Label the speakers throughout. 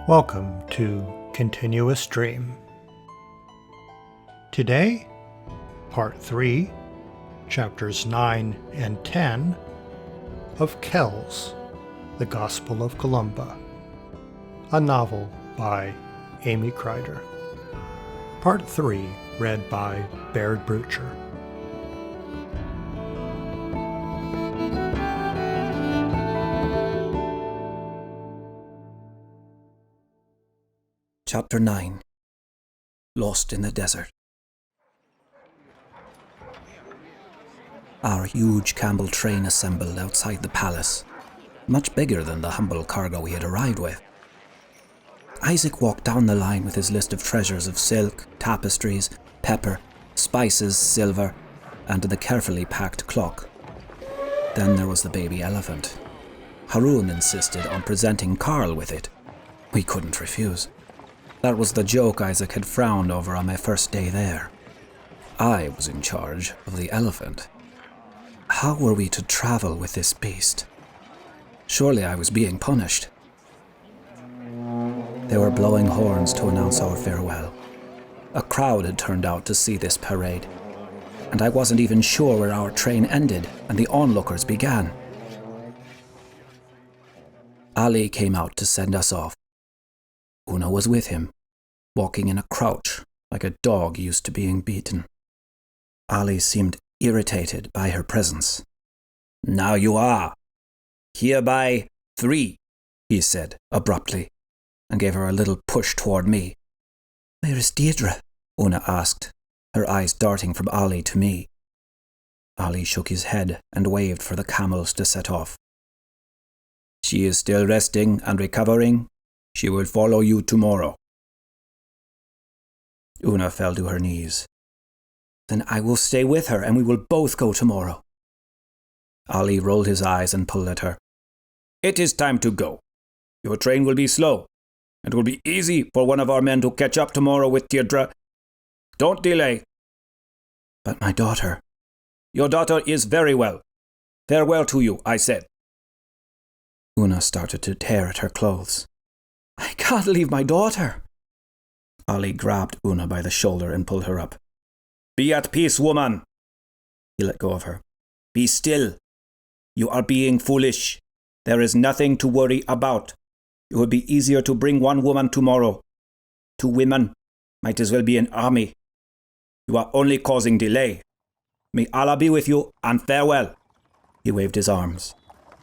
Speaker 1: Welcome to Continuous Stream. Today, Part 3, Chapters 9 and 10 of Kells, the Gospel of Columba, a novel by Amy Crider. Part 3, read by Baird Brutscher.
Speaker 2: Chapter 9. Lost in the Desert. Our huge Campbell train assembled outside the palace, much bigger than the humble cargo we had arrived with. Isaac walked down the line with his list of treasures of silk, tapestries, pepper, spices, silver, and the carefully packed clock. Then there was the baby elephant. Haroun insisted on presenting Carl with it. We couldn't refuse. That was the joke Isaac had frowned over on my first day there. I was in charge of the elephant. How were we to travel with this beast? Surely I was being punished. They were blowing horns to announce our farewell. A crowd had turned out to see this parade, and I wasn't even sure where our train ended and the onlookers began. Ali came out to send us off. Una was with him, walking in a crouch like a dog used to being beaten. Ali seemed irritated by her presence. "Now you are. Hereby 3, he said abruptly, and gave her a little push toward me. "Where is Deirdre?" Una asked, her eyes darting from Ali to me. Ali shook his head and waved for the camels to set off. "She is still resting and recovering. She will follow you tomorrow." Una fell to her knees. "Then I will stay with her and we will both go tomorrow." Ali rolled his eyes and pulled at her. "It is time to go. Your train will be slow. It will be easy for one of our men to catch up tomorrow with Deirdre. Don't delay." "But my daughter." "Your daughter is very well. Farewell to you, I said." Una started to tear at her clothes. "I can't leave my daughter." Ali grabbed Una by the shoulder and pulled her up. "Be at peace, woman." He let go of her. "Be still. You are being foolish. There is nothing to worry about. It would be easier to bring one woman tomorrow. 2 women might as well be an army. You are only causing delay. May Allah be with you, and farewell." He waved his arms,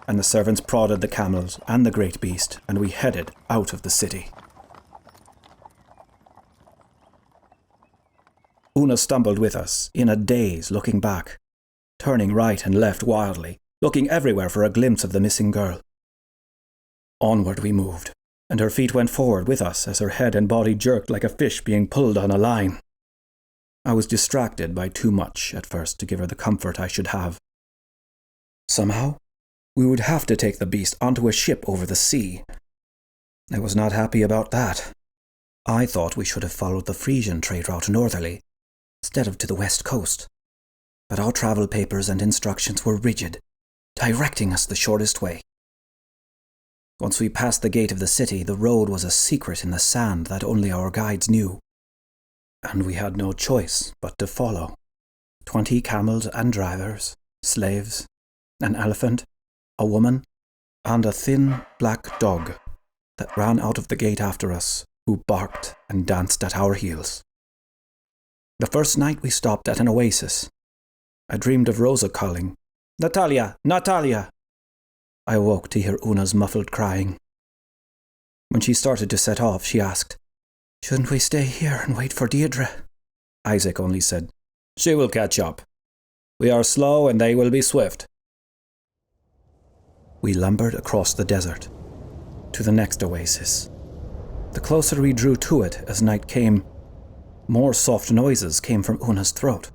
Speaker 2: and the servants prodded the camels and the great beast, and we headed out of the city. Una stumbled with us, in a daze, looking back, turning right and left wildly, looking everywhere for a glimpse of the missing girl. Onward we moved, and her feet went forward with us as her head and body jerked like a fish being pulled on a line. I was distracted by too much at first to give her the comfort I should have. Somehow, we would have to take the beast onto a ship over the sea. I was not happy about that. I thought we should have followed the Frisian trade route northerly, instead of to the west coast. But our travel papers and instructions were rigid, directing us the shortest way. Once we passed the gate of the city, the road was a secret in the sand that only our guides knew. And we had no choice but to follow. 20 camels and drivers, slaves, an elephant, a woman, and a thin black dog that ran out of the gate after us, who barked and danced at our heels. The first night we stopped at an oasis. I dreamed of Rosa calling, "Natalia! Natalia!" I awoke to hear Una's muffled crying. When she started to set off, she asked, "Shouldn't we stay here and wait for Deirdre?" Isaac only said, "She will catch up. We are slow and they will be swift." We lumbered across the desert, to the next oasis. The closer we drew to it as night came, more soft noises came from Una's throat.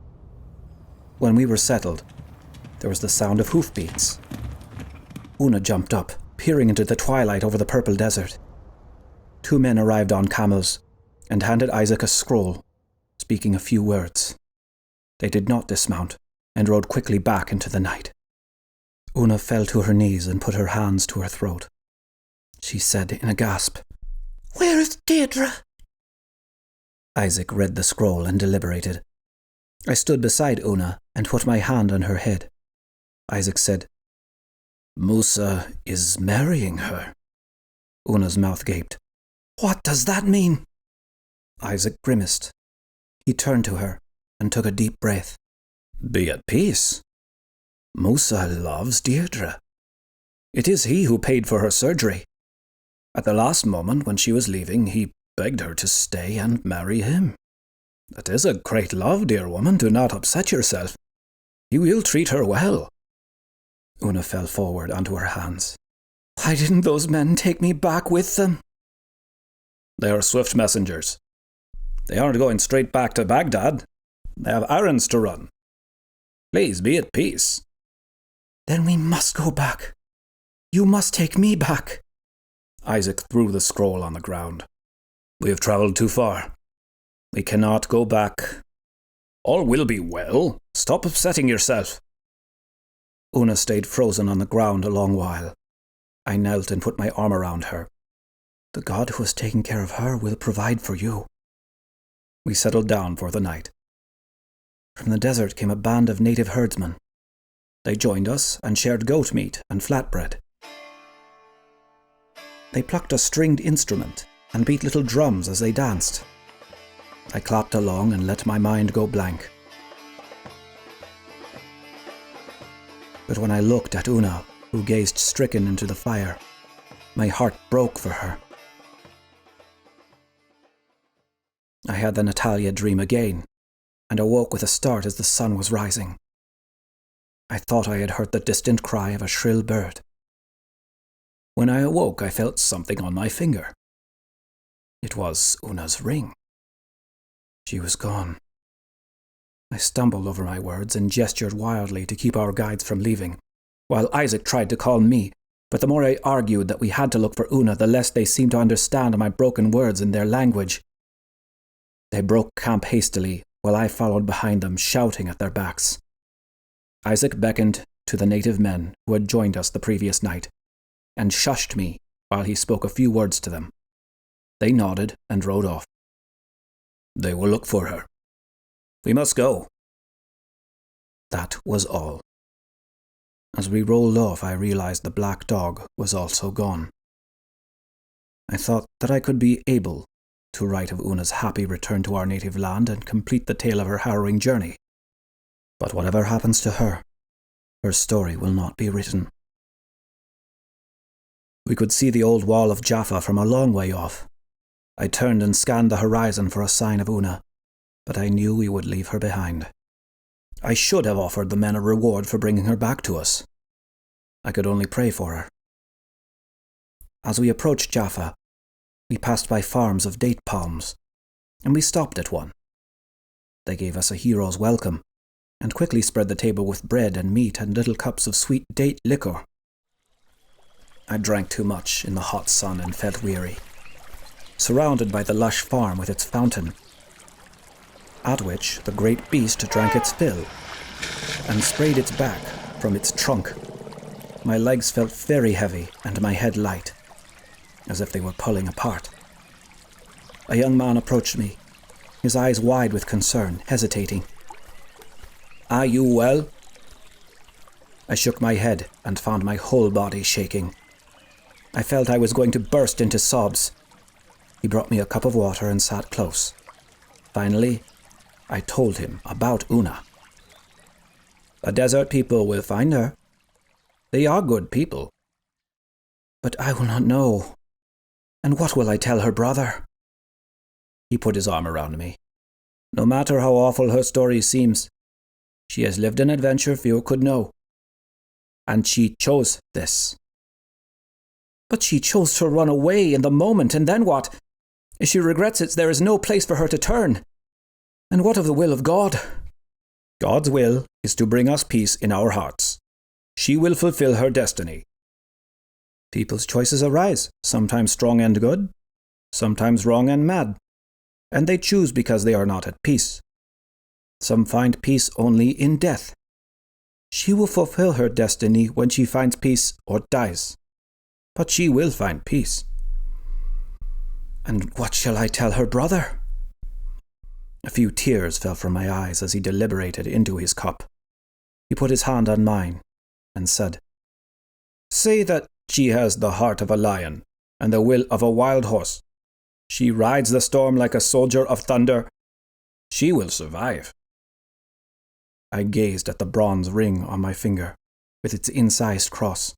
Speaker 2: When we were settled, there was the sound of hoofbeats. Una jumped up, peering into the twilight over the purple desert. 2 men arrived on camels and handed Isaac a scroll, speaking a few words. They did not dismount and rode quickly back into the night. Una fell to her knees and put her hands to her throat. She said in a gasp, Where is Deirdre? Isaac read the scroll and deliberated. I stood beside Una and put my hand on her head. Isaac said, Musa is marrying her. Una's mouth gaped. What does that mean? Isaac grimaced. He turned to her and took a deep breath. Be at peace. Musa loves Deirdre. It is he who paid for her surgery. At the last moment when she was leaving, he begged her to stay and marry him. That is a great love, dear woman. Do not upset yourself. He will treat her well. Una fell forward onto her hands. Why didn't those men take me back with them? They are swift messengers. They aren't going straight back to Baghdad. They have errands to run. Please be at peace. Then we must go back. You must take me back. Isaac threw the scroll on the ground. We have travelled too far. We cannot go back. All will be well. Stop upsetting yourself. Una stayed frozen on the ground a long while. I knelt and put my arm around her. The God who has taken care of her will provide for you. We settled down for the night. From the desert came a band of native herdsmen. They joined us and shared goat meat and flatbread. They plucked a stringed instrument and beat little drums as they danced. I clapped along and let my mind go blank. But when I looked at Una, who gazed stricken into the fire, my heart broke for her. I had the Natalia dream again, and awoke with a start as the sun was rising. I thought I had heard the distant cry of a shrill bird. When I awoke, I felt something on my finger. It was Una's ring. She was gone. I stumbled over my words and gestured wildly to keep our guides from leaving, while Isaac tried to calm me, but the more I argued that we had to look for Una, the less they seemed to understand my broken words in their language. They broke camp hastily, while I followed behind them, shouting at their backs. Isaac beckoned to the native men who had joined us the previous night, and shushed me while he spoke a few words to them. They nodded and rode off. They will look for her. We must go. That was all. As we rolled off, I realized the black dog was also gone. I thought that I could be able to write of Una's happy return to our native land and complete the tale of her harrowing journey. But whatever happens to her, her story will not be written. We could see the old wall of Jaffa from a long way off. I turned and scanned the horizon for a sign of Una, but I knew we would leave her behind. I should have offered the men a reward for bringing her back to us. I could only pray for her. As we approached Jaffa, we passed by farms of date palms, and we stopped at one. They gave us a hero's welcome, and quickly spread the table with bread and meat and little cups of sweet date liquor. I drank too much in the hot sun and felt weary, surrounded by the lush farm with its fountain, at which the great beast drank its fill and sprayed its back from its trunk. My legs felt very heavy and my head light, as if they were pulling apart. A young man approached me, his eyes wide with concern, hesitating. Are you well? I shook my head and found my whole body shaking. I felt I was going to burst into sobs. He brought me a cup of water and sat close. Finally, I told him about Una. The desert people will find her. They are good people. But I will not know. And what will I tell her brother? He put his arm around me. No matter how awful her story seems, she has lived an adventure few could know. And she chose this. But she chose to run away in the moment, and then what? If she regrets it, there is no place for her to turn. And what of the will of God? God's will is to bring us peace in our hearts. She will fulfill her destiny. People's choices arise, sometimes strong and good, sometimes wrong and mad, and they choose because they are not at peace. Some find peace only in death. She will fulfill her destiny when she finds peace or dies. But she will find peace. And what shall I tell her brother? A few tears fell from my eyes as he deliberated into his cup. He put his hand on mine and said, "Say that she has the heart of a lion and the will of a wild horse. She rides the storm like a soldier of thunder. She will survive." I gazed at the bronze ring on my finger, with its incised cross.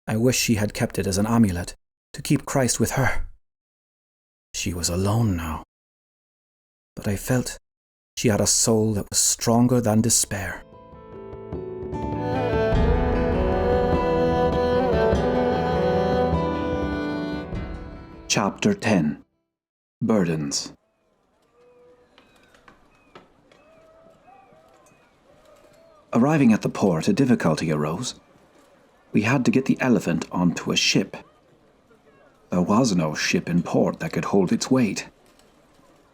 Speaker 2: I wished she had kept it as an amulet, to keep Christ with her. She was alone now. But I felt she had a soul that was stronger than despair. Chapter 10. Burdens. Arriving at the port, a difficulty arose. We had to get the elephant onto a ship. There was no ship in port that could hold its weight.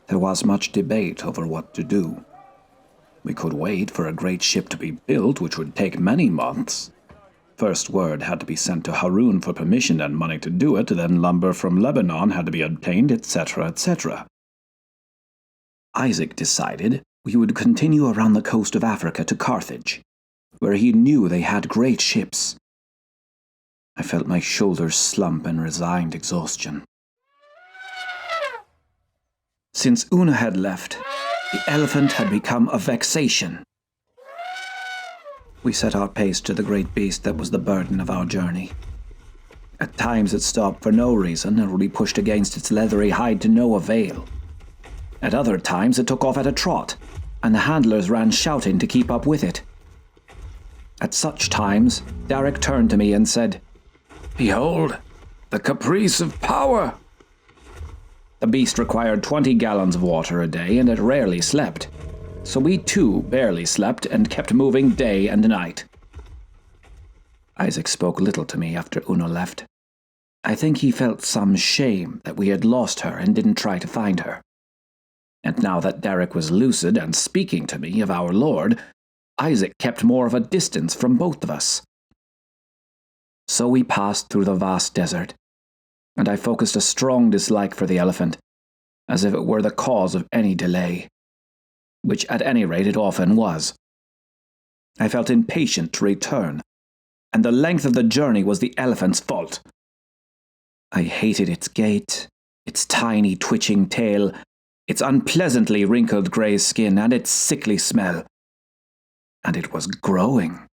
Speaker 2: There was much debate over what to do. We could wait for a great ship to be built, which would take many months. First word had to be sent to Harun for permission and money to do it, then lumber from Lebanon had to be obtained, etc., etc. Isaac decided we would continue around the coast of Africa to Carthage, where he knew they had great ships. I felt my shoulders slump in resigned exhaustion. Since Una had left, the elephant had become a vexation. We set our pace to the great beast that was the burden of our journey. At times it stopped for no reason and would be pushed against its leathery hide to no avail. At other times it took off at a trot, and the handlers ran shouting to keep up with it. At such times, Derek turned to me and said, "Behold, the caprice of power!" The beast required 20 gallons of water a day, and it rarely slept. So we too barely slept and kept moving day and night. Isaac spoke little to me after Una left. I think he felt some shame that we had lost her and didn't try to find her. And now that Derek was lucid and speaking to me of our Lord, Isaac kept more of a distance from both of us. So we passed through the vast desert, and I focused a strong dislike for the elephant, as if it were the cause of any delay, which at any rate it often was. I felt impatient to return, and the length of the journey was the elephant's fault. I hated its gait, its tiny twitching tail, its unpleasantly wrinkled grey skin, and its sickly smell. And it was growing.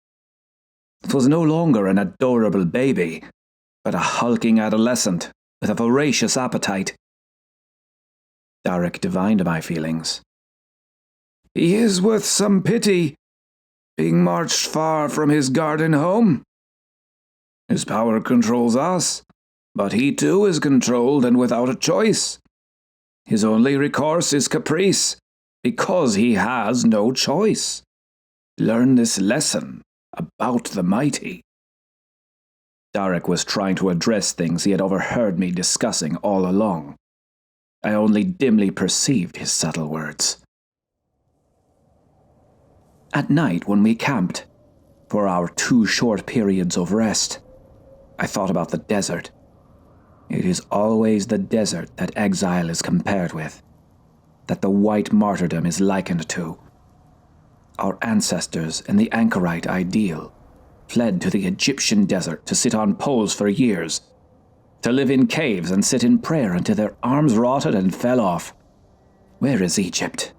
Speaker 2: It was no longer an adorable baby, but a hulking adolescent with a voracious appetite. Derek divined my feelings. "He is worth some pity, being marched far from his garden home. His power controls us, but he too is controlled and without a choice. His only recourse is caprice, because he has no choice. Learn this lesson about the mighty." Derek was trying to address things he had overheard me discussing all along. I only dimly perceived his subtle words. At night, when we camped, for our 2 short periods of rest, I thought about the desert. It is always the desert that exile is compared with, that the white martyrdom is likened to. Our ancestors in the anchorite ideal fled to the Egyptian desert to sit on poles for years, to live in caves and sit in prayer until their arms rotted and fell off. Where is Egypt?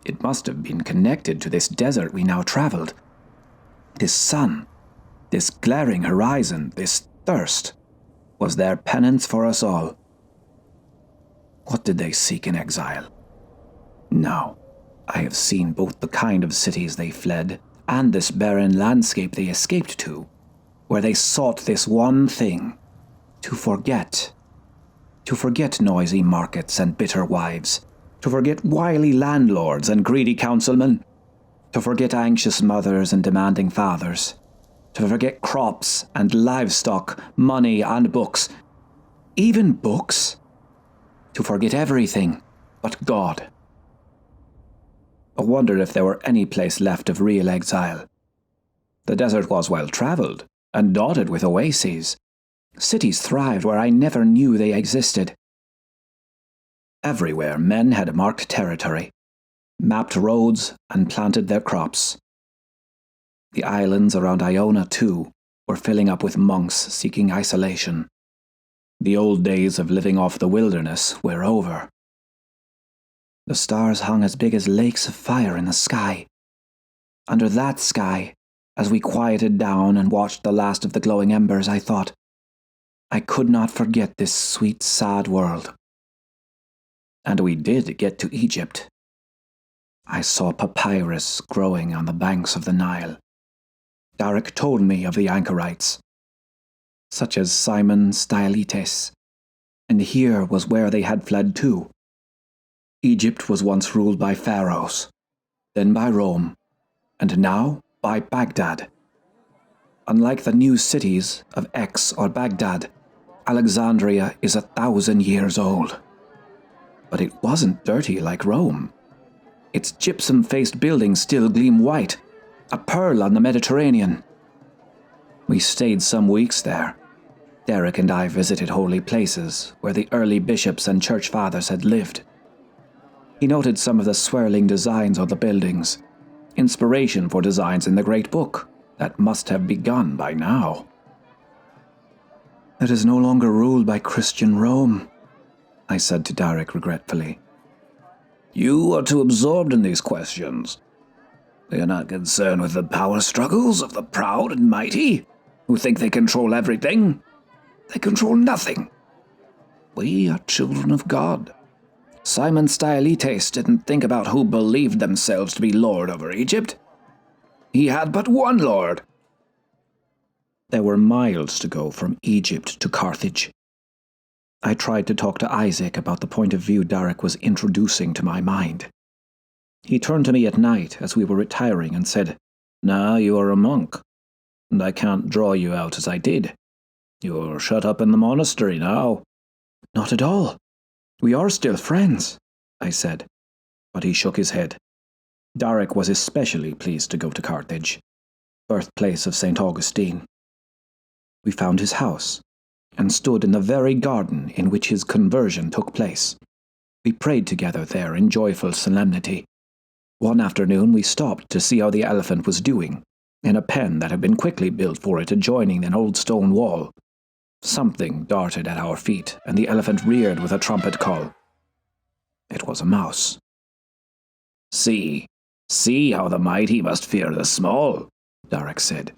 Speaker 2: It must have been connected to this desert we now traveled. This sun, this glaring horizon, this thirst, was their penance for us all. What did they seek in exile? Now, I have seen both the kind of cities they fled and this barren landscape they escaped to, where they sought this one thing, to forget. To forget noisy markets and bitter wives, to forget wily landlords and greedy councilmen, to forget anxious mothers and demanding fathers, to forget crops and livestock, money and books, even books, to forget everything but God. I wondered if there were any place left of real exile. The desert was well travelled and dotted with oases, Cities thrived where I never knew they existed. Everywhere men had marked territory, mapped roads, and planted their crops. The islands around Iona, too, were filling up with monks seeking isolation. The old days of living off the wilderness were over. The stars hung as big as lakes of fire in the sky. Under that sky, as we quieted down and watched the last of the glowing embers, I thought, I could not forget this sweet, sad world. And we did get to Egypt. I saw papyrus growing on the banks of the Nile. Darek told me of the anchorites, such as Simon Stylites, and here was where they had fled to. Egypt was once ruled by pharaohs, then by Rome, and now by Baghdad. Unlike the new cities of Aix or Baghdad, Alexandria is 1,000 years old. But it wasn't dirty like Rome. Its gypsum-faced buildings still gleam white, a pearl on the Mediterranean. We stayed some weeks there. Derek and I visited holy places where the early bishops and church fathers had lived. He noted some of the swirling designs on the buildings, inspiration for designs in the Great Book that must have begun by now. It is no longer ruled by Christian Rome, I said to Derek regretfully. You are too absorbed in these questions. They are not concerned with the power struggles of the proud and mighty, who think they control everything. They control nothing. We are children of God. Simon Stylites didn't think about who believed themselves to be Lord over Egypt. He had but one Lord. There were miles to go from Egypt to Carthage. I tried to talk to Isaac about the point of view Derek was introducing to my mind. He turned to me at night as we were retiring and said, Now you are a monk, and I can't draw you out as I did. You're shut up in the monastery now. Not at all. We are still friends, I said, but he shook his head. Derek was especially pleased to go to Carthage, birthplace of St. Augustine. We found his house and stood in the very garden in which his conversion took place. We prayed together there in joyful solemnity. One afternoon we stopped to see how the elephant was doing, in a pen that had been quickly built for it adjoining an old stone wall. Something darted at our feet, and the elephant reared with a trumpet call. It was a mouse. See how the mighty must fear the small, Derek said.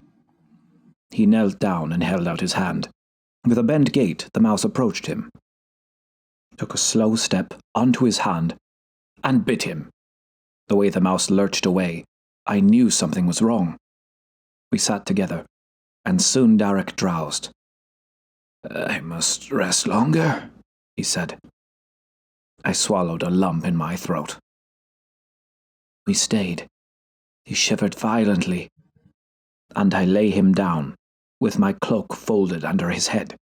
Speaker 2: He knelt down and held out his hand. With a bent gait, the mouse approached him, took a slow step onto his hand, and bit him. The way the mouse lurched away, I knew something was wrong. We sat together, and soon Derek drowsed. I must rest longer, he said. I swallowed a lump in my throat. We stayed. He shivered violently, and I lay him down, with my cloak folded under his head.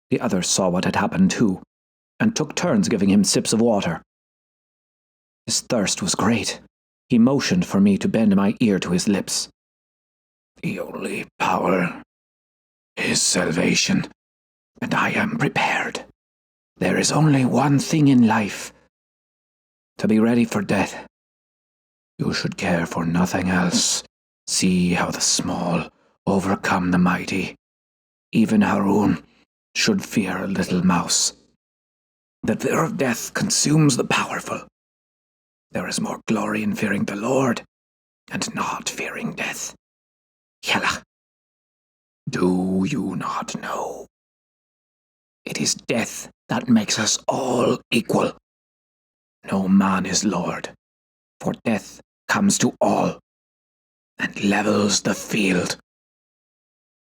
Speaker 2: The others saw what had happened too, and took turns giving him sips of water. His thirst was great. He motioned for me to bend my ear to his lips. The only power is salvation, and I am prepared. There is only one thing in life: to be ready for death. You should care for nothing else. See how the small overcome the mighty. Even Harun should fear a little mouse. The fear of death consumes the powerful. There is more glory in fearing the Lord and not fearing death. Yella. Do you not know? It is death that makes us all equal. No man is Lord, for death comes to all and levels the field.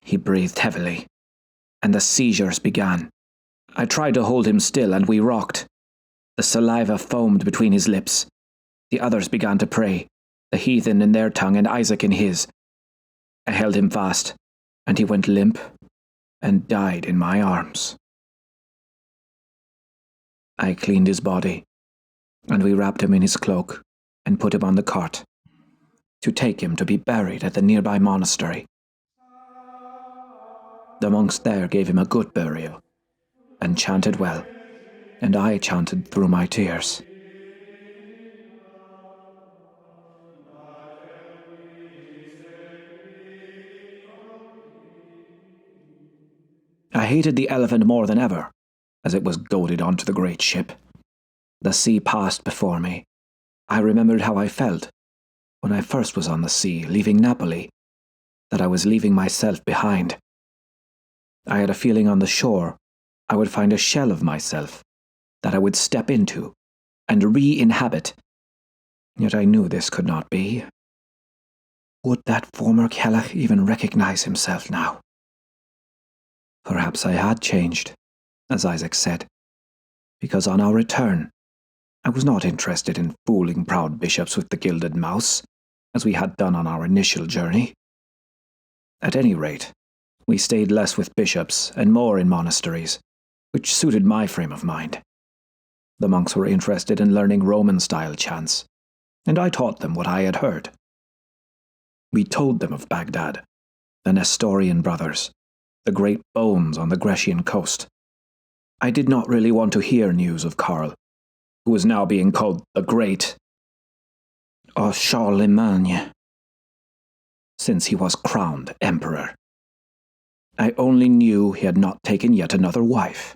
Speaker 2: He breathed heavily, and the seizures began. I tried to hold him still, and we rocked. The saliva foamed between his lips. The others began to pray, the heathen in their tongue and Isaac in his. I held him fast, and he went limp and died in my arms. I cleaned his body, and we wrapped him in his cloak and put him on the cart to take him to be buried at the nearby monastery. The monks there gave him a good burial, and chanted well, and I chanted through my tears. I hated the elephant more than ever, as it was goaded onto the great ship. The sea passed before me. I remembered how I felt when I first was on the sea, leaving Napoli, that I was leaving myself behind. I had a feeling on the shore I would find a shell of myself that I would step into and re-inhabit. Yet I knew this could not be. Would that former Kells even recognize himself now? Perhaps I had changed, as Isaac said, because on our return, I was not interested in fooling proud bishops with the gilded mouse, as we had done on our initial journey. At any rate, we stayed less with bishops and more in monasteries, which suited my frame of mind. The monks were interested in learning Roman-style chants, and I taught them what I had heard. We told them of Baghdad, the Nestorian brothers, the great bones on the Grecian coast. I did not really want to hear news of Karl, who was now being called the Great, or Charlemagne, since he was crowned emperor. I only knew he had not taken yet another wife,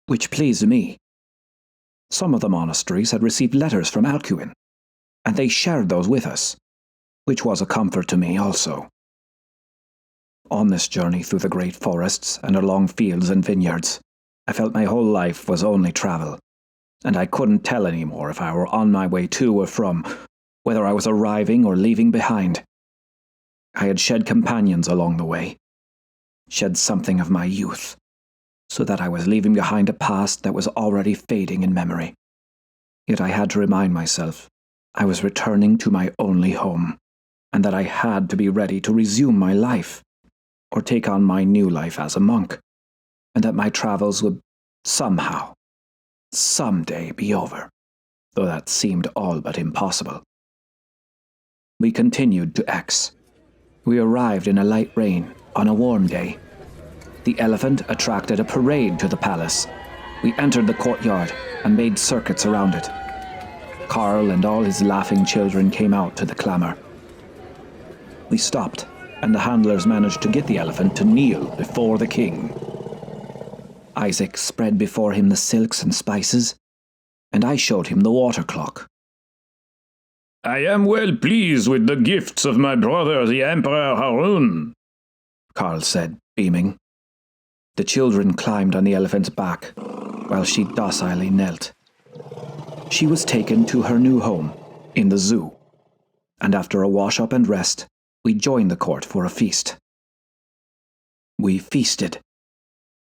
Speaker 2: which pleased me. Some of the monasteries had received letters from Alcuin, and they shared those with us, which was a comfort to me also. On this journey through the great forests and along fields and vineyards, I felt my whole life was only travel, and I couldn't tell anymore if I were on my way to or from, whether I was arriving or leaving behind. I had shed companions along the way, shed something of my youth, so that I was leaving behind a past that was already fading in memory. Yet I had to remind myself I was returning to my only home, and that I had to be ready to resume my life, or take on my new life as a monk, and that my travels would somehow, someday be over, though that seemed all but impossible. We continued to Aix. We arrived in a light rain on a warm day. The elephant attracted a parade to the palace. We entered the courtyard and made circuits around it. Karl and all his laughing children came out to the clamour. We stopped, and the handlers managed to get the elephant to kneel before the king. Isaac spread before him the silks and spices, and I showed him the water clock.
Speaker 3: I am well pleased with the gifts of my brother the Emperor Harun,
Speaker 2: Karl said, beaming. The children climbed on the elephant's back, while she docilely knelt. She was taken to her new home, in the zoo, and after a wash-up and rest, we joined the court for a feast. We feasted,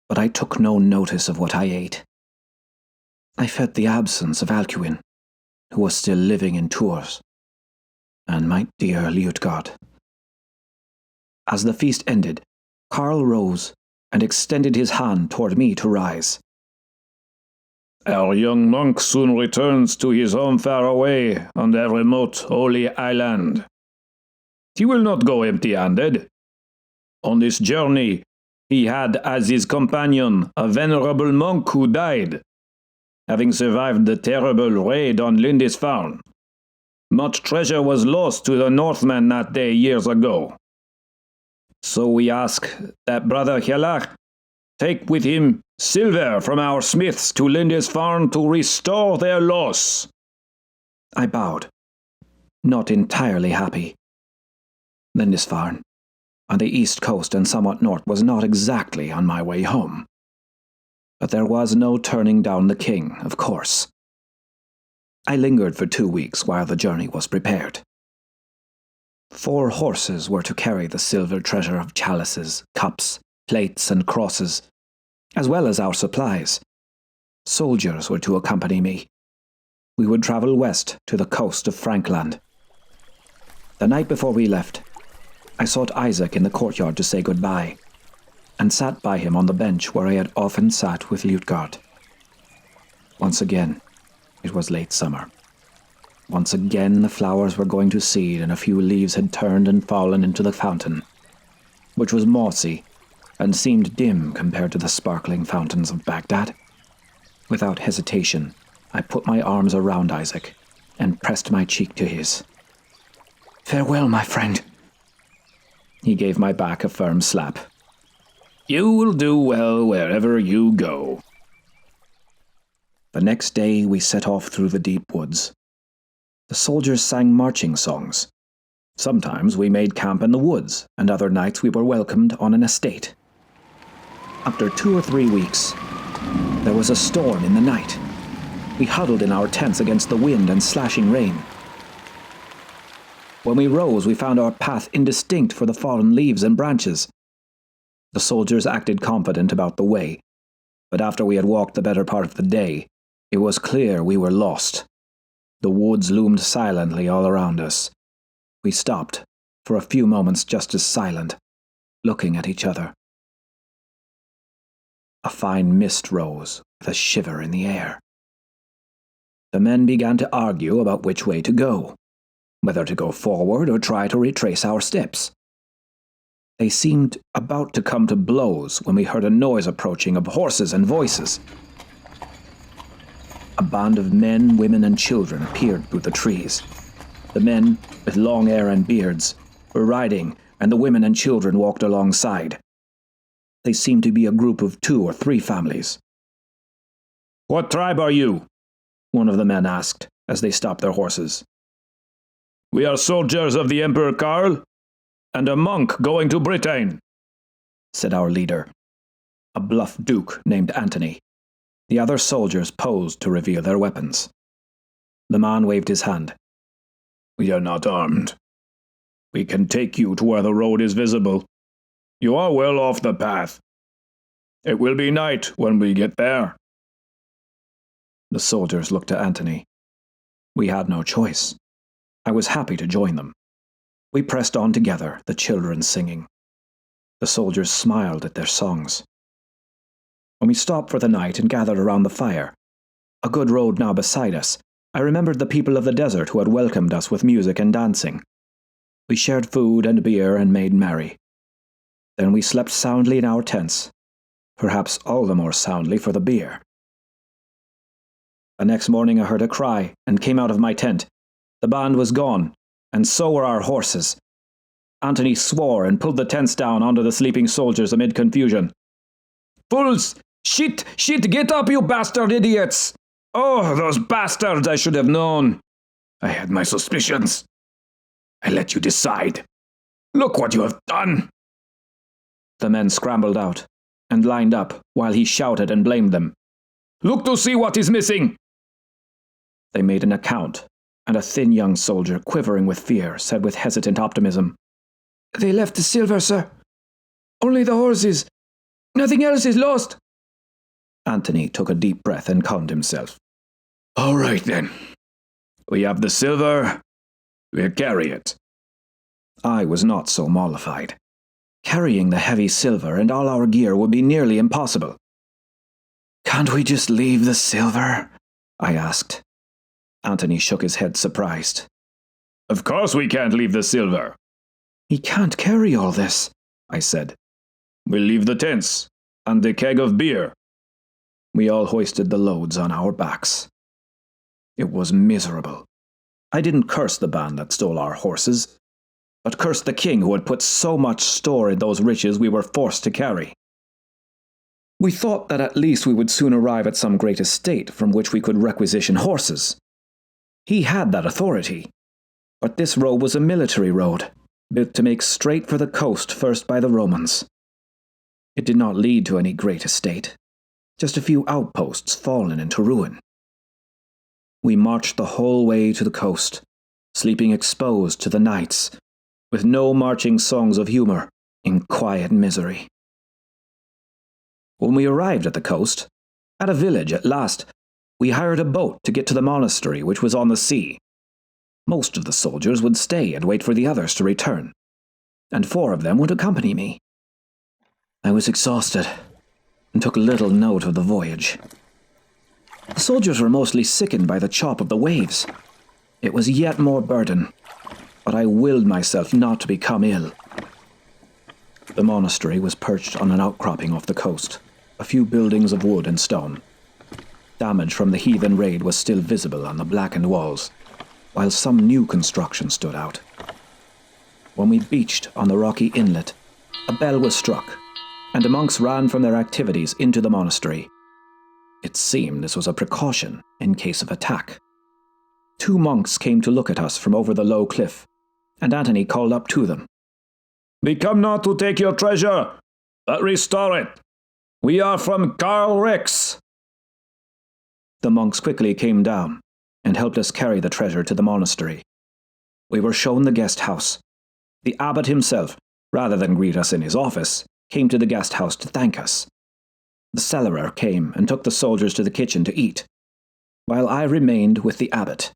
Speaker 2: but I took no notice of what I ate. I felt the absence of Alcuin, who was still living in Tours, and my dear Liutgard. As the feast ended, Karl rose and extended his hand toward me to rise.
Speaker 3: Our young monk soon returns to his home far away on the remote holy island. He will not go empty-handed. On this journey, he had as his companion a venerable monk who died, having survived the terrible raid on Lindisfarne. Much treasure was lost to the Northmen that day years ago. So we ask that Brother Kells take with him silver from our smiths to Lindisfarne to restore their loss.
Speaker 2: I bowed, not entirely happy. Lindisfarne, on the east coast and somewhat north, was not exactly on my way home. But there was no turning down the king, of course. I lingered for 2 weeks while the journey was prepared. 4 horses were to carry the silver treasure of chalices, cups, plates, and crosses, as well as our supplies. Soldiers were to accompany me. We would travel west to the coast of Frankland. The night before we left, I sought Isaac in the courtyard to say goodbye, and sat by him on the bench where I had often sat with Liutgard. Once again, it was late summer. Once again, the flowers were going to seed, and a few leaves had turned and fallen into the fountain, which was mossy and seemed dim compared to the sparkling fountains of Baghdad. Without hesitation, I put my arms around Isaac and pressed my cheek to his. "Farewell, my friend." He gave my back a firm slap.
Speaker 3: You will do well wherever you go.
Speaker 2: The next day we set off through the deep woods. The soldiers sang marching songs. Sometimes we made camp in the woods, and other nights we were welcomed on an estate. After 2 or 3 weeks, there was a storm in the night. We huddled in our tents against the wind and slashing rain. When we rose, we found our path indistinct for the fallen leaves and branches. The soldiers acted confident about the way, but after we had walked the better part of the day, it was clear we were lost. The woods loomed silently all around us. We stopped, for a few moments just as silent, looking at each other. A fine mist rose, with a shiver in the air. The men began to argue about which way to go, whether to go forward or try to retrace our steps. They seemed about to come to blows when we heard a noise approaching of horses and voices. A band of men, women, and children appeared through the trees. The men, with long hair and beards, were riding, and the women and children walked alongside. They seemed to be a group of 2 or 3 families.
Speaker 3: What tribe are you?
Speaker 2: One of the men asked, as they stopped their horses.
Speaker 3: We are soldiers of the Emperor Karl, and a monk going to Britain,
Speaker 2: said our leader, a bluff duke named Antony. The other soldiers posed to reveal their weapons. The man waved his hand.
Speaker 3: We are not armed. We can take you to where the road is visible. You are well off the path. It will be night when we get there.
Speaker 2: The soldiers looked at Antony. We had no choice. I was happy to join them. We pressed on together, the children singing. The soldiers smiled at their songs. When we stopped for the night and gathered around the fire, a good road now beside us, I remembered the people of the desert who had welcomed us with music and dancing. We shared food and beer and made merry. Then we slept soundly in our tents, perhaps all the more soundly for the beer. The next morning I heard a cry and came out of my tent. The band was gone, and so were our horses. Antony swore and pulled the tents down onto the sleeping soldiers amid confusion. Fools! Shit! Get up, you bastard idiots! Oh, those bastards, I should have known. I had my suspicions. I let you decide. Look what you have done! The men scrambled out and lined up while he shouted and blamed them. Look to see what is missing! They made an account, and a thin young soldier, quivering with fear, said with hesitant optimism, They left the silver, sir. Only the horses. Nothing else is lost. Antony took a deep breath and calmed himself. All right, then. We have the silver. We'll carry it. I was not so mollified. Carrying the heavy silver and all our gear would be nearly impossible. Can't we just leave the silver? I asked. Antony shook his head, surprised. Of course we can't leave the silver. He can't carry all this, I said. We'll leave the tents and the keg of beer. We all hoisted the loads on our backs. It was miserable. I didn't curse the band that stole our horses, but cursed the king who had put so much store in those riches we were forced to carry. We thought that at least we would soon arrive at some great estate from which we could requisition horses. He had that authority, but this road was a military road, built to make straight for the coast first by the Romans. It did not lead to any great estate, just a few outposts fallen into ruin. We marched the whole way to the coast, sleeping exposed to the nights, with no marching songs of humor, in quiet misery. When we arrived at the coast, at a village at last, we hired a boat to get to the monastery, which was on the sea. Most of the soldiers would stay and wait for the others to return, and 4 of them would accompany me. I was exhausted and took little note of the voyage. The soldiers were mostly sickened by the chop of the waves. It was yet more burden, but I willed myself not to become ill. The monastery was perched on an outcropping off the coast, a few buildings of wood and stone. Damage from the heathen raid was still visible on the blackened walls, while some new construction stood out. When we beached on the rocky inlet, a bell was struck, and the monks ran from their activities into the monastery. It seemed this was a precaution in case of attack. 2 monks came to look at us from over the low cliff, and Antony called up to them.
Speaker 3: "We come not to take your treasure, but restore it. We are from Karl Rex."
Speaker 2: The monks quickly came down and helped us carry the treasure to the monastery. We were shown the guest house. The abbot himself, rather than greet us in his office, came to the guest house to thank us. The cellarer came and took the soldiers to the kitchen to eat, while I remained with the abbot.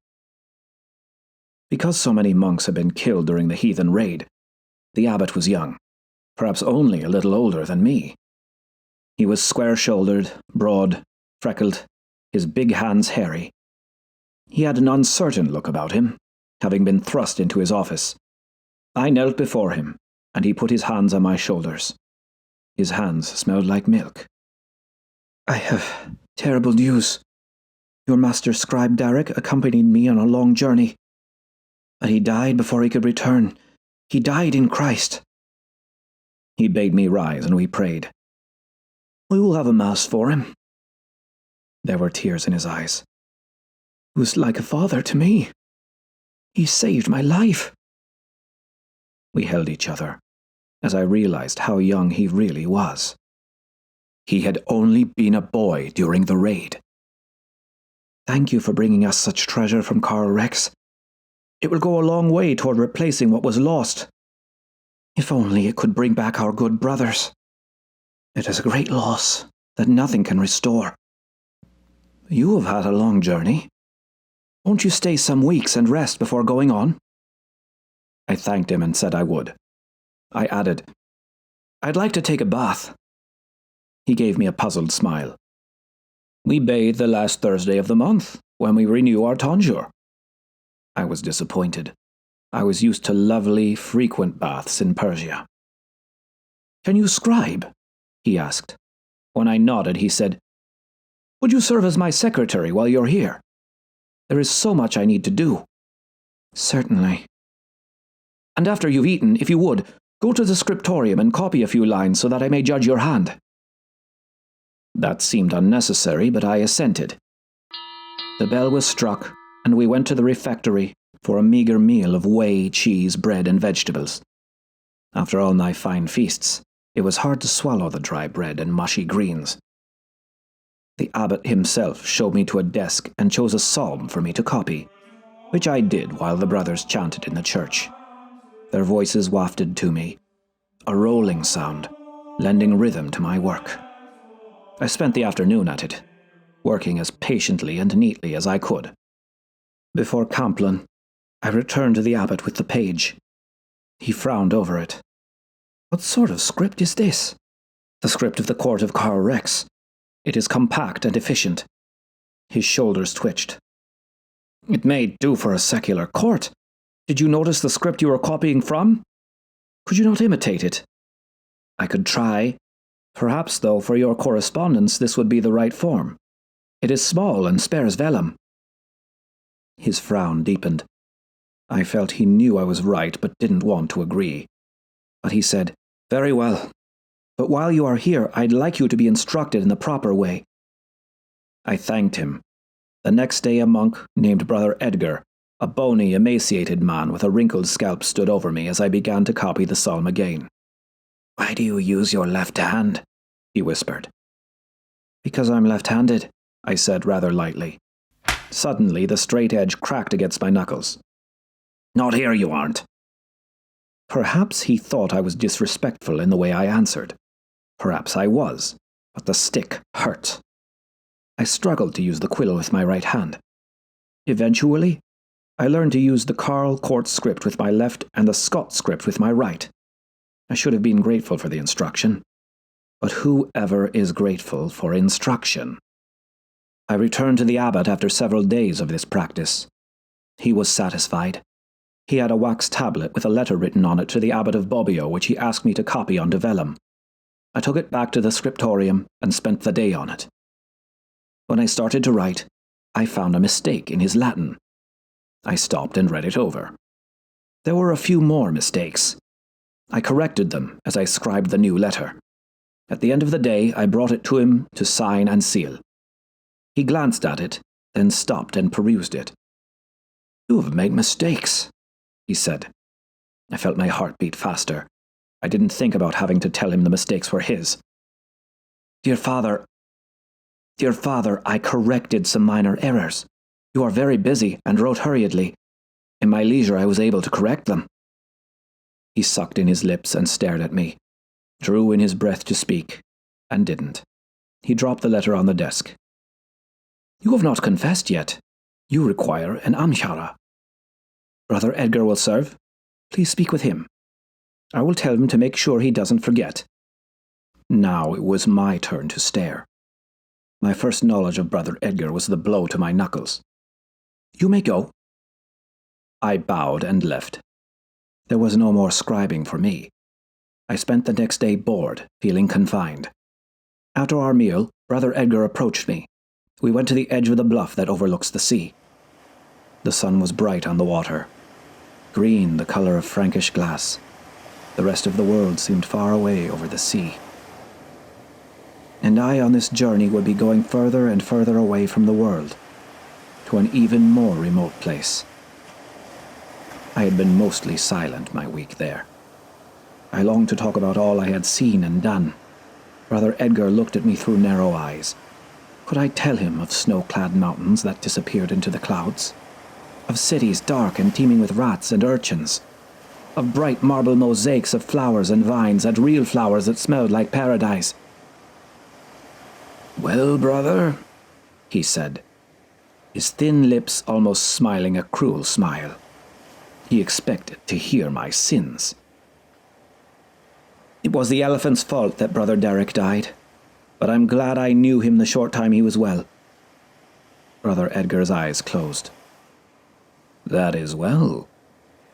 Speaker 2: Because so many monks had been killed during the heathen raid, the abbot was young, perhaps only a little older than me. He was square-shouldered, broad, freckled, his big hands hairy. He had an uncertain look about him, having been thrust into his office. I knelt before him, and he put his hands on my shoulders. His hands smelled like milk. "I have terrible news. Your master scribe Derek accompanied me on a long journey, but he died before he could return. He died in Christ." He bade me rise, and we prayed. "We will have a mass for him." There were tears in his eyes. "He was like a father to me. He saved my life." We held each other, as I realized how young he really was. He had only been a boy during the raid. "Thank you for bringing us such treasure from Karl Rex. It will go a long way toward replacing what was lost. If only it could bring back our good brothers. It is a great loss that nothing can restore. You have had a long journey. Won't you stay some weeks and rest before going on?" I thanked him and said I would. I added, "I'd like to take a bath." He gave me a puzzled smile. "We bathe the last Thursday of the month, when we renew our tonsure." I was disappointed. I was used to lovely, frequent baths in Persia. "Can you scribe?" he asked. When I nodded, he said, "Would you serve as my secretary while you're here? There is so much I need to do." "Certainly." "And after you've eaten, if you would, go to the scriptorium and copy a few lines so that I may judge your hand." That seemed unnecessary, but I assented. The bell was struck, and we went to the refectory for a meagre meal of whey, cheese, bread, and vegetables. After all my fine feasts, it was hard to swallow the dry bread and mushy greens. The abbot himself showed me to a desk and chose a psalm for me to copy, which I did while the brothers chanted in the church. Their voices wafted to me, a rolling sound, lending rhythm to my work. I spent the afternoon at it, working as patiently and neatly as I could. Before Compline, I returned to the abbot with the page. He frowned over it. "What sort of script is this?" "The script of the court of Karl Rex. It is compact and efficient." His shoulders twitched. "It may do for a secular court. Did you notice the script you were copying from? Could you not imitate it?" "I could try. Perhaps, though, for your correspondence this would be the right form. It is small and spares vellum." His frown deepened. I felt he knew I was right but didn't want to agree. But he said, "Very well. But while you are here, I'd like you to be instructed in the proper way." I thanked him. The next day a monk named Brother Edgar, a bony, emaciated man with a wrinkled scalp, stood over me as I began to copy the psalm again. "Why do you use your left hand?" he whispered. "Because I'm left-handed," I said rather lightly. Suddenly the straight edge cracked against my knuckles. "Not here you aren't." Perhaps he thought I was disrespectful in the way I answered. Perhaps I was, but the stick hurt. I struggled to use the quill with my right hand. Eventually, I learned to use the Karl Court script with my left and the Scott script with my right. I should have been grateful for the instruction. But who ever is grateful for instruction? I returned to the abbot after several days of this practice. He was satisfied. He had a wax tablet with a letter written on it to the abbot of Bobbio, which he asked me to copy onto vellum. I took it back to the scriptorium and spent the day on it. When I started to write, I found a mistake in his Latin. I stopped and read it over. There were a few more mistakes. I corrected them as I scribed the new letter. At the end of the day, I brought it to him to sign and seal. He glanced at it, then stopped and perused it. "You have made mistakes," he said. I felt my heart beat faster. I didn't think about having to tell him the mistakes were his. Dear Father, I corrected some minor errors. You are very busy and wrote hurriedly. In my leisure, I was able to correct them." He sucked in his lips and stared at me, drew in his breath to speak, and didn't. He dropped the letter on the desk. "You have not confessed yet. You require an amshara. Brother Edgar will serve. Please speak with him. I will tell him to make sure he doesn't forget." Now it was my turn to stare. My first knowledge of Brother Edgar was the blow to my knuckles. "You may go." I bowed and left. There was no more scribing for me. I spent the next day bored, feeling confined. After our meal, Brother Edgar approached me. We went to the edge of the bluff that overlooks the sea. The sun was bright on the water, green the color of Frankish glass. The rest of the world seemed far away over the sea. And I on this journey would be going further and further away from the world, to an even more remote place. I had been mostly silent my week there. I longed to talk about all I had seen and done. Brother Edgar looked at me through narrow eyes. Could I tell him of snow-clad mountains that disappeared into the clouds? Of cities dark and teeming with rats and urchins? Of bright marble mosaics of flowers and vines and real flowers that smelled like paradise? "Well, brother," he said, his thin lips almost smiling a cruel smile. He expected to hear my sins. "It was the elephant's fault that Brother Derek died, but I'm glad I knew him the short time he was well." Brother Edgar's eyes closed. "That is well.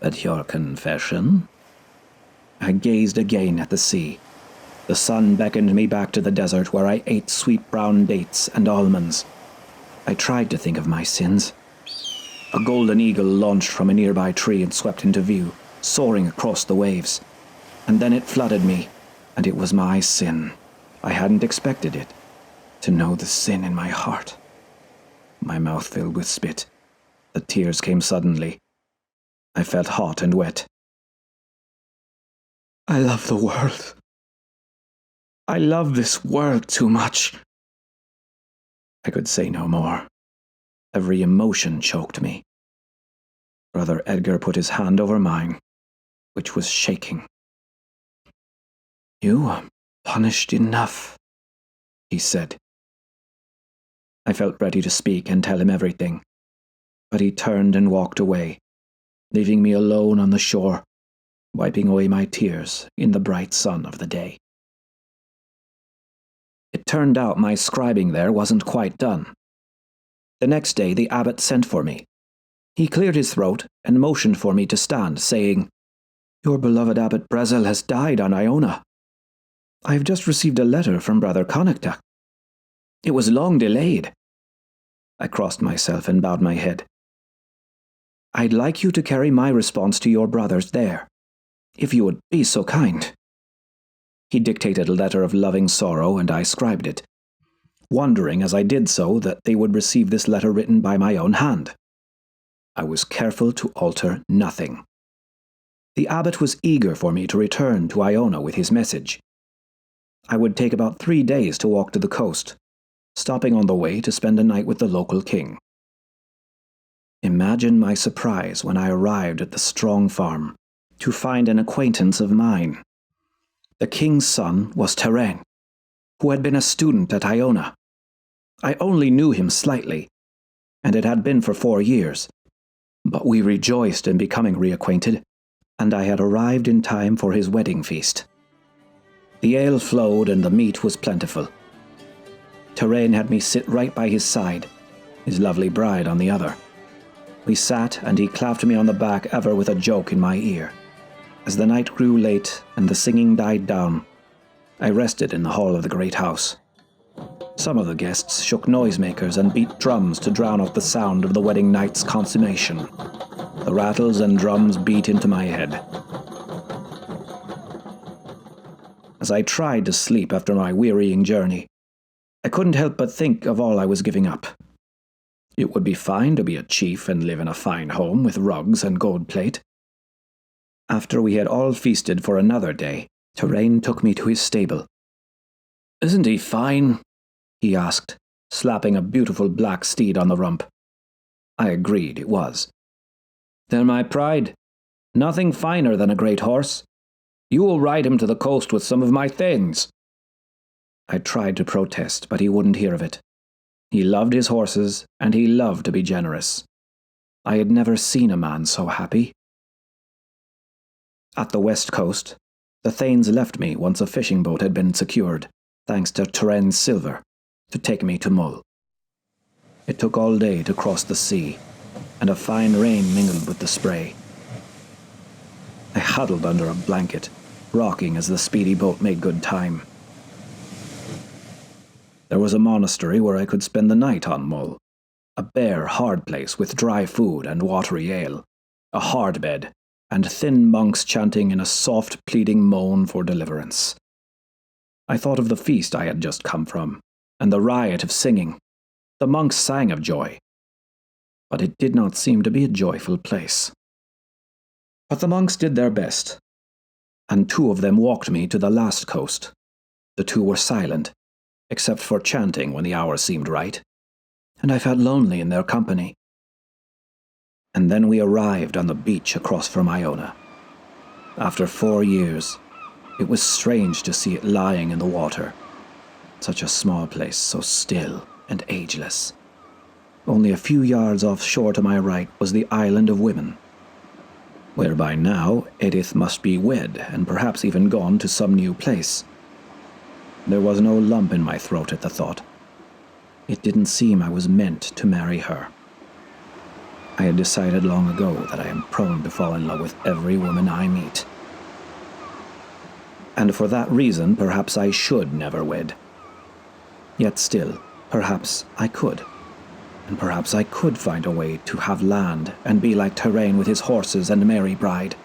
Speaker 2: At your confession?" I gazed again at the sea. The sun beckoned me back to the desert where I ate sweet brown dates and almonds. I tried to think of my sins. A golden eagle launched from a nearby tree and swept into view, soaring across the waves. And then it flooded me, and it was my sin. I hadn't expected it, to know the sin in my heart. My mouth filled with spit. The tears came suddenly. I felt hot and wet. "I love the world. I love this world too much." I could say no more. Every emotion choked me. Brother Edgar put his hand over mine, which was shaking. "You are punished enough," he said. I felt ready to speak and tell him everything, but he turned and walked away, leaving me alone on the shore, wiping away my tears in the bright sun of the day. It turned out my scribing there wasn't quite done. The next day the abbot sent for me. He cleared his throat and motioned for me to stand, saying, "Your beloved Abbot Brezel has died on Iona. I have just received a letter from Brother Connachta. It was long delayed." I crossed myself and bowed my head. "I'd like you to carry my response to your brothers there, if you would be so kind." He dictated a letter of loving sorrow, and I scribed it, wondering as I did so that they would receive this letter written by my own hand. I was careful to alter nothing. The abbot was eager for me to return to Iona with his message. I would take about 3 days to walk to the coast, stopping on the way to spend a night with the local king. Imagine my surprise when I arrived at the Strong farm to find an acquaintance of mine. The king's son was Terrain, who had been a student at Iona. I only knew him slightly, and it had been for 4 years, but we rejoiced in becoming reacquainted, and I had arrived in time for his wedding feast. The ale flowed and the meat was plentiful. Terrain had me sit right by his side, his lovely bride on the other. We sat, and he clapped me on the back ever with a joke in my ear. As the night grew late and the singing died down, I rested in the hall of the great house. Some of the guests shook noisemakers and beat drums to drown out the sound of the wedding night's consummation. The rattles and drums beat into my head. As I tried to sleep after my wearying journey, I couldn't help but think of all I was giving up. It would be fine to be a chief and live in a fine home with rugs and gold plate. After we had all feasted for another day, Terrain took me to his stable. "Isn't he fine?" he asked, slapping a beautiful black steed on the rump. I agreed it was. "They're my pride. Nothing finer than a great horse. You will ride him to the coast with some of my thanes." I tried to protest, but he wouldn't hear of it. He loved his horses, and he loved to be generous. I had never seen a man so happy. At the west coast, the thanes left me once a fishing boat had been secured, thanks to Terrain's silver, to take me to Mull. It took all day to cross the sea, and a fine rain mingled with the spray. I huddled under a blanket, rocking as the speedy boat made good time. There was a monastery where I could spend the night on Mull, a bare, hard place with dry food and watery ale, a hard bed, and thin monks chanting in a soft, pleading moan for deliverance. I thought of the feast I had just come from, and the riot of singing. The monks sang of joy, but it did not seem to be a joyful place. But the monks did their best, and 2 of them walked me to the last coast. The 2 were silent, except for chanting when the hour seemed right, and I felt lonely in their company. And then we arrived on the beach across from Iona. After 4 years, it was strange to see it lying in the water. Such a small place, so still and ageless. Only a few yards offshore to my right was the Island of Women, where by now Edith must be wed and perhaps even gone to some new place. There was no lump in my throat at the thought. It didn't seem I was meant to marry her. I had decided long ago that I am prone to fall in love with every woman I meet. And for that reason, perhaps I should never wed. Yet still, perhaps I could. And perhaps I could find a way to have land and be like Terrain with his horses and merry bride.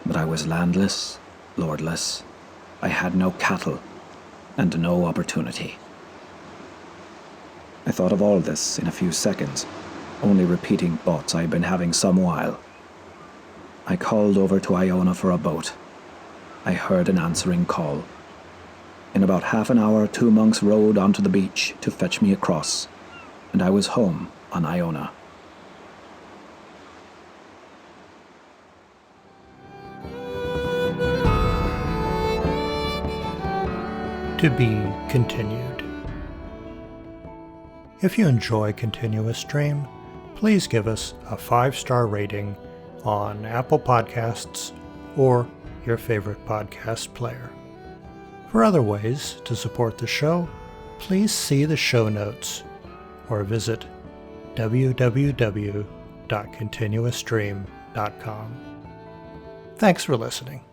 Speaker 2: But I was landless, lordless. I had no cattle, and no opportunity. I thought of all this in a few seconds, only repeating thoughts I had been having some while. I called over to Iona for a boat. I heard an answering call. In about half an hour, 2 monks rowed onto the beach to fetch me across, and I was home on Iona.
Speaker 1: To be continued. If you enjoy Continuous Stream, please give us a 5-star rating on Apple Podcasts or your favorite podcast player. For other ways to support the show, please see the show notes or visit www.continuousstream.com. Thanks for listening.